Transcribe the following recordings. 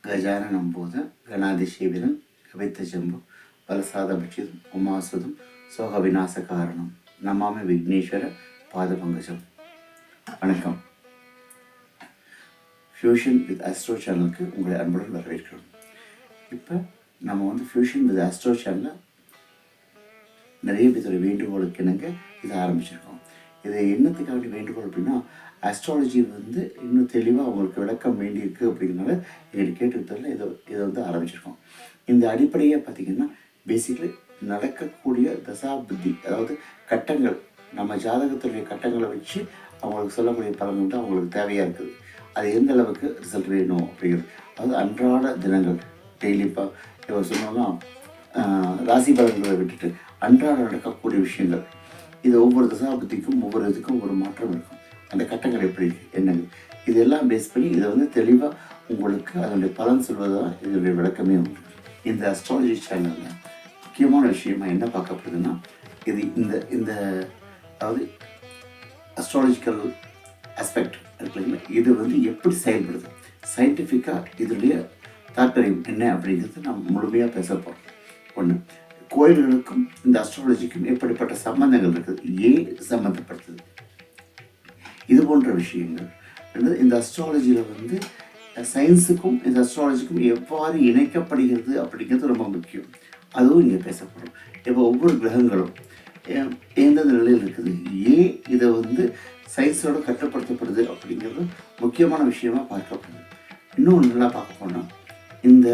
ಗಜಾನನಂ ಬೋಧ ಗಣಾಧಿಶೇವಿರಂ ಕವಿತಜಂಬು ಬಲಸಾದಭಕ್ಷಿತ ಉಮಾಸುದಂ சோக விநாச காரணம் நமாமி விக்னேஸ்வர பாதபங்கஜம். வணக்கம். ஃபியூஷன் வித் ஆஸ்ட்ரோ சேனலுக்கு உங்களை அன்புடன் வரவேற்கிறோம். இப்போ நம்ம ஃபியூஷன் வித் ஆஸ்ட்ரோ சேனலில் நிறைய பேருடைய வேண்டுகோளுக்கு இணங்க இதை ஆரம்பிச்சிருக்கோம். இது என்னத்துக்காக வேண்டுகோள் அப்படின்னா, ஆஸ்ட்ராலஜி இன்னும் தெளிவாக அவங்களுக்கு விளக்கம் வேண்டியிருக்கு அப்படிங்கிறனால எங்களுக்கு கேட்டுக்கிட்டதில் இதை ஆரம்பிச்சிருக்கோம். இந்த அடிப்படையாக பார்த்திங்கன்னா பேசிக்கலி நடக்கக்கூடிய தசா புத்தி, அதாவது கட்டங்கள், நம்ம ஜாதகத்துடைய கட்டங்களை வச்சு அவங்களுக்கு சொல்லக்கூடிய பலன்கள் தான் அவங்களுக்கு தேவையாக இருக்குது. அது எந்த அளவுக்கு ரிசல்ட் வேணும் அப்படிங்கிறது, அதாவது அன்றாட தினங்கள் டெய்லி இப்போ சொன்னோம்னா ராசி பலன்களை விட்டுட்டு அன்றாட நடக்கக்கூடிய விஷயங்கள், இது ஒவ்வொரு தசாபுத்திக்கும் ஒவ்வொரு இதுக்கும் ஒரு மாற்றம் இருக்கும். அந்த கட்டங்கள் எப்படி என்னங்க, இதெல்லாம் பேஸ் பண்ணி இதை தெளிவாக உங்களுக்கு அதனுடைய பலன் சொல்வது தான் இதனுடைய விளக்கமே உண்டு. இந்த அஸ்ட்ராலஜி சேனலில் முக்கியமான விஷயமா என்ன பார்க்கப்படுதுன்னா, இது இந்த அதாவது அஸ்ட்ராலஜிக்கல் ஆஸ்பெக்ட் இருக்குல்லைங்களா, இது எப்படி செயல்படுது, சயின்டிஃபிக்காக இதனுடைய தாற்பயம் என்ன அப்படிங்கிறது நம்ம முழுமையாக பேச போகிறோம். ஒன்று, கோயில்களுக்கும் இந்த அஸ்ட்ராலஜிக்கும் எப்படிப்பட்ட சம்பந்தங்கள் இருக்குது, ஏன் சம்மந்தப்படுத்துது, இது போன்ற விஷயங்கள். இந்த அஸ்ட்ராலஜியில் சயின்ஸுக்கும் இந்த அஸ்ட்ராலஜிக்கும் எவ்வாறு இணைக்கப்படுகிறது அப்படிங்கிறது ரொம்ப முக்கியம். அதுவும் இங்கே பேசப்படும். இப்போ ஒவ்வொரு கிரகங்களும் எந்தெந்த நிலையில் இருக்குது, ஏன் இதை சயின்ஸோடு கட்டுப்படுத்தப்படுது அப்படிங்கிறது முக்கியமான விஷயமாக பார்க்கப்படுது. இன்னும் நல்லா பார்க்க போனால், இந்த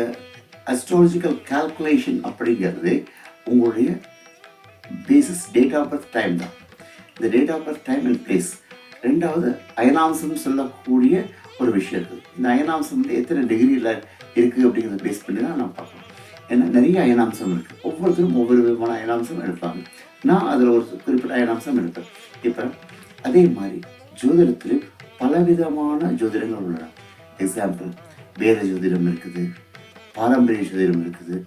அஸ்ட்ராலஜிக்கல் கால்குலேஷன் அப்படிங்கிறது உங்களுடைய basis date of birth time தான். இந்த date of birth time and place. ரெண்டாவது, அயனாம்சம் சொல்லக்கூடிய ஒரு விஷயம் இருக்குது. இந்த அயனாம்சம் எத்தனை டிகிரியில் இருக்குது அப்படிங்கிறத பேஸ் பண்ணி தான் நான் பார்க்கணும். ஏன்னா நிறைய அயனாம்சம் இருக்குது, ஒவ்வொருத்தரும் ஒவ்வொரு விதமான அயனாம்சம் எடுப்பாங்க. நான் அதில் ஒரு குறிப்பிட்ட அயனாம்சம் எடுப்பேன். இப்போ அதே மாதிரி ஜோதிடத்தில் பலவிதமான ஜோதிடங்கள் உள்ளன. எக்ஸாம்பிள், வேத ஜோதிடம் இருக்குது, பாரம்பரிய ஜோதிடம் இருக்குது,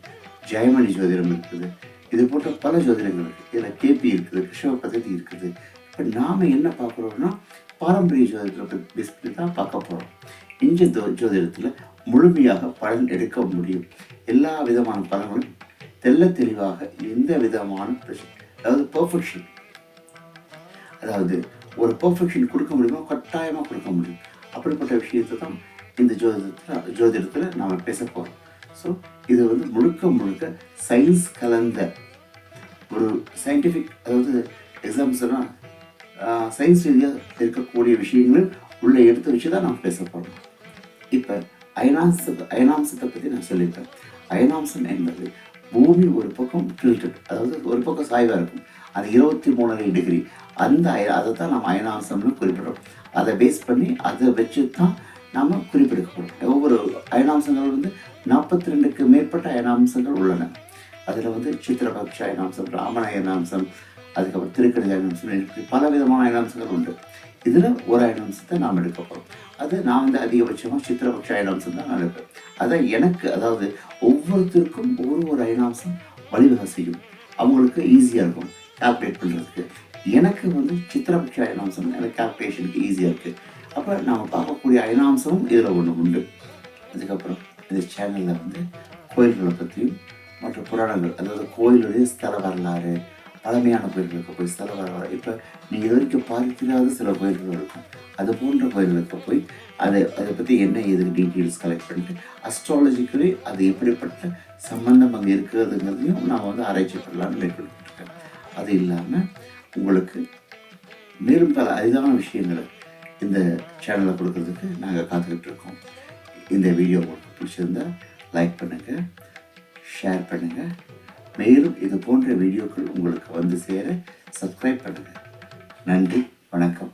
ஜெயமணி ஜோதிடம் இருக்குது, இது போன்ற பல ஜோதிடங்கள் இருக்குது. இதில் கேபி இருக்குது, கிருஷ்ண பദ്ധதி இருக்குது. இப்போ நாம் என்ன பார்க்குறோம்னா, பாரம்பரிய ஜோதிடத்தை பேஸ் பண்ணி தான் பார்க்க போகிறோம். இந்த ஜோதிடத்தில் முழுமையாக பலன் எடுக்க முடியும். எல்லா விதமான பலன்களும் தெல்ல தெளிவாக, எந்த விதமான பிரச்சனை, அதாவது பர்ஃபெக்ஷன், அதாவது ஒரு பர்ஃபெக்ஷன் கொடுக்க முடியுமோ கட்டாயமாக கொடுக்க முடியும். அப்படிப்பட்ட விஷயத்தை தான் இந்த ஜோதிடத்தில் நாம் பேச போகிறோம். ஸோ இது முழுக்க சயின்ஸ் கலந்த ஒரு சயின்டிஃபிக், அதாவது எக்ஸாம்பிள் சொன்னால் சயின்ஸ் ரீதியாக இருக்கக்கூடிய விஷயங்களும் உள்ளே எடுத்து வச்சு தான் நாம் பேச போகிறோம். இப்போ அயனாம்சத்தை பற்றி நான் சொல்லியிருக்கேன். அயனாம்சம் என்பது பூமி ஒரு பக்கம் டில்டட், அதாவது ஒரு பக்கம் சாய்வாக இருக்கும், அது 23.5 டிகிரி. அதை தான் நம்ம அயனாம்சம்னு குறிப்பிடுறோம். அதை பேஸ் பண்ணி அதை வச்சு தான் நாம் குறிப்பிடப்படும். ஒவ்வொரு அயனாம்சங்கள் 42க்கு மேற்பட்ட அயனாம்சங்கள் உள்ளன. அதில் சித்திரபக்ஷ அயனாம்சம், ராமண அயனாம்சம், அதுக்கப்புறம் திருக்கணித அயனாம்சம், பல விதமான அயனாம்சங்கள் உண்டு. இதில் ஒரு அயனாம்சத்தை நாம் எடுக்க போகிறோம். அது நான் அதிகபட்சமாக சித்திரபக்ஷ அயனாம்சம் தான் நான் எடுப்பேன். அதை எனக்கு, அதாவது ஒவ்வொருத்தருக்கும் ஒரு அயனாம்சம் வழிவகை செய்யும். அவங்களுக்கு ஈஸியாக இருக்கும் கால்குலேட் பண்ணுறதுக்கு. எனக்கு சித்திரபக்ஷ அயனாம்சம் எனக்கு கால்குலேஷனுக்கு ஈஸியாக இருக்குது. அப்போ நாம் பார்க்கக்கூடிய அயனாம்சமும் இதில் ஒன்று உண்டு. அதுக்கப்புறம் இந்த சேனலில் கோயில்களை பற்றியும் மற்ற புராணங்கள், அதாவது கோயிலுடைய ஸ்தல வரலாறு, பழமையான கோயில்களுக்கு போய் ஸ்தல வரலாறு, இப்போ நீங்கள் இது வரைக்கும் பார்க்காத சில கோயில்கள் இருக்கும், அது போன்ற கோயில்களுக்கு போய் அதை பற்றி என்ன ஏது டீட்டெயில்ஸ் கலெக்ட் பண்ணிட்டு அஸ்ட்ராலஜிக்கலி அது எப்படிப்பட்ட சம்பந்தம் அங்கே இருக்கிறதுங்கிறதையும் நான் ஆராய்ச்சி பண்ணலான்னு மேற்கொள்ளிருக்கேன். அது இல்லாமல் உங்களுக்கு மேலும் பல அரிதான விஷயங்களை இந்த சேனலில் கொடுக்கறதுக்கு நாங்கள் காத்துக்கிட்டு இருக்கோம். இந்த வீடியோ உங்களுக்கு பிடிச்சிருந்தால் லைக் பண்ணுங்கள், ஷேர் பண்ணுங்கள். மேலும் இது போன்ற வீடியோக்கள் உங்களுக்கு சேர சப்ஸ்கிரைப் பண்ணுங்கள். நன்றி, வணக்கம்.